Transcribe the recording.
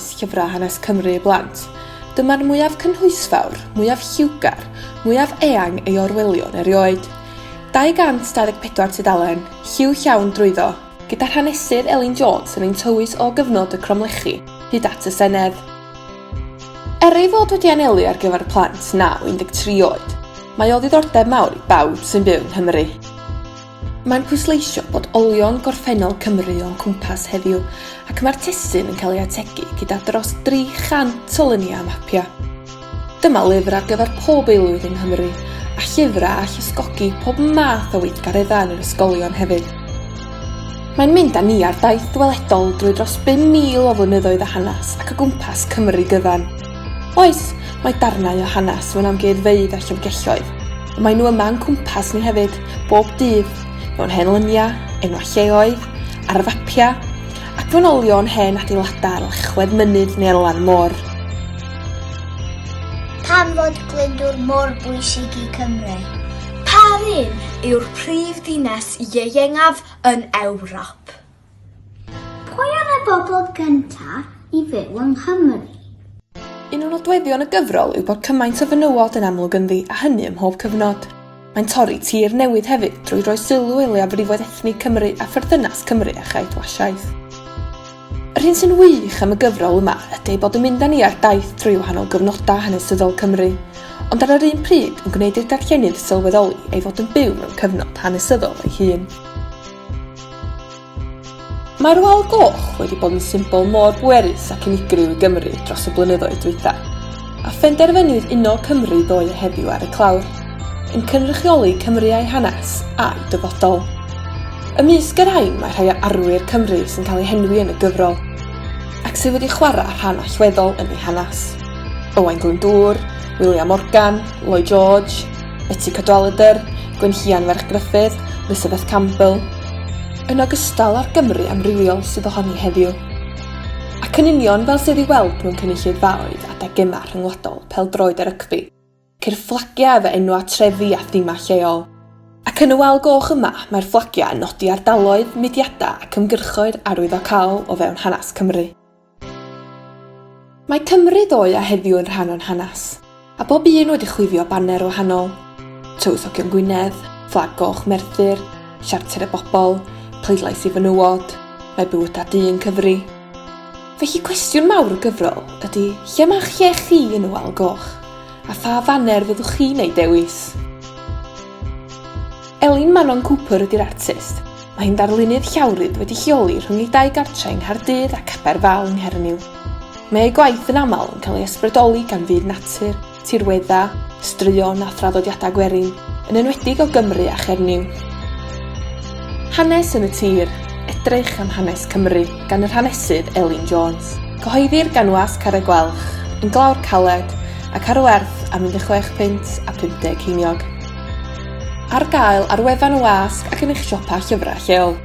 maes llyfrau hanes Cymru i blant, dyma'r mwyaf cynhwysfawr, mwyaf lliwgar, mwyaf eang ei orwelion erioed. 224 tudalen, lliw llawn drwyddo, gyda'r hanesydd Elin Jones yn ein tywys o gyfnod y cromlechi hyd at y Senedd. Ei fod wedi anelu ar gyfer plant 9-13 oed, mae o ddiddordeb mawr i bawb sy'n byw yng Nghymru. Mae'n pwysleisio bod olion gorffennol Cymru o'n cwmpas heddiw ac mae'r testun yn cael ei ategu gyda dros 300 o lyniau mapio. Dyma lyfr ar gyfer pob aelwydd yng Nghymru a llyfrau a llysgogi pob math o weithgareddau yn yr ysgolion hefyd. Mae'n mynd â ni ar daith weledol drwy dros 5,000 o flynyddoedd a hanes ac o gwmpas Cymru gyfan. Oes, mae darnau o hanes mewn amgueddfeydd a llyfrgelloedd, ond mae nhw yma yn cwmpas ni hefyd, bob dydd, mewn hen lyniau, enwau lleoedd, ar fapia, ac mewn olion hen adeiladau ar lechwedd mynydd neu lan môr. Pam fod glyndwr mor bwysig i Cymru? Pa un yw'r prif ddinas ieuengaf yn Ewrop? Pwy oedd y bobl gyntaf i fyw yng Nghymru? Un o'n nodweddion y gyfrol yw bod cymaint o fenywod yn amlwg ynddi a hynny ym mhob cyfnod. Mae'n torri tir newid hefyd drwy roi sylw i leiafrifoedd ethnig Cymru a pherthynas Cymru a chaid wasiaeth. Yr hyn sy'n wych am y gyfrol yma ydy bod yn mynd â ni ar daith drwy wahanol gyfnodau hanesyddol Cymru, ond ar yr un pryd yn gwneud i'r darllenydd sylweddoli ei fod yn byw mewn cyfnod hanesyddol ei hun. Mae'r wal goch wedi bod yn symbol mor bwerus ac unigryw i Gymru dros y blynyddoedd dwytha, a phenderfynydd unol Cymru ddoe y heddiw ar y clawr, yn cynrychioli Cymru a'i hanes a'i dyfodol. Ymysg yr rhain mae rhai o arwyr Cymru sy'n cael eu henwi yn y gyfrol, ac sydd wedi chwarae rhan allweddol yn ei hanes. Owain Glyndŵr, William Morgan, Lloyd George, Betty Cadwaladr, Gwenllian ferch Gruffydd, Elizabeth Campbell, yn ogystal â'r Gymru amrywiol sydd ohoni heddiw. Ac yn union fel sydd i weld mewn cynulleidfaoedd adeg yma rhyngwladol pêl-droed y rygbi, ceir fflagiau efo enwau trefi a thema lleol. Ac yn y wal goch yma mae'r fflagiau yn nodi ardaloedd, mudiadau ac ymgyrchoedd arwyddocaol o fewn hanes Cymru. Mae Cymru ddoe a heddiw yn rhan o'n hanes, a bob un wedi chwifio banner wahanol. Tywyshogion Gwynedd, fflag goch Merthyr, siarter y bobl, pleidlais i fenywod, mae bywydau dyn cyfri. Felly cwestiwn mawr y gyfrol ydy lle ma'ch lle chi yn y wal goch, a pha faner fyddwch chi'n ei dewis? Elin Jones ydy'r artist. Mae hi'n darlunydd llawrydd wedi lleoli rhwng ei 2 gartre yng Nghaerdydd ac Aberfal yng Nghernyw. Mae ei gwaith yn aml yn cael ei ysbrydoli gan fyd natur, tirweddau, straeon a thraddodiadau gwerin, yn enwedig o Gymru a Chernyw. Hanes yn y tir, edrych am hanes Cymru gan yr hanesydd Elin Jones. Cyhoeddir gan wasg ar y gwelch, yn glawr caled ac ar werth am 16 punt a 50 ceiniog. Ar gael ar wefan y wasg ac yn eich siopa llyfrau lleol.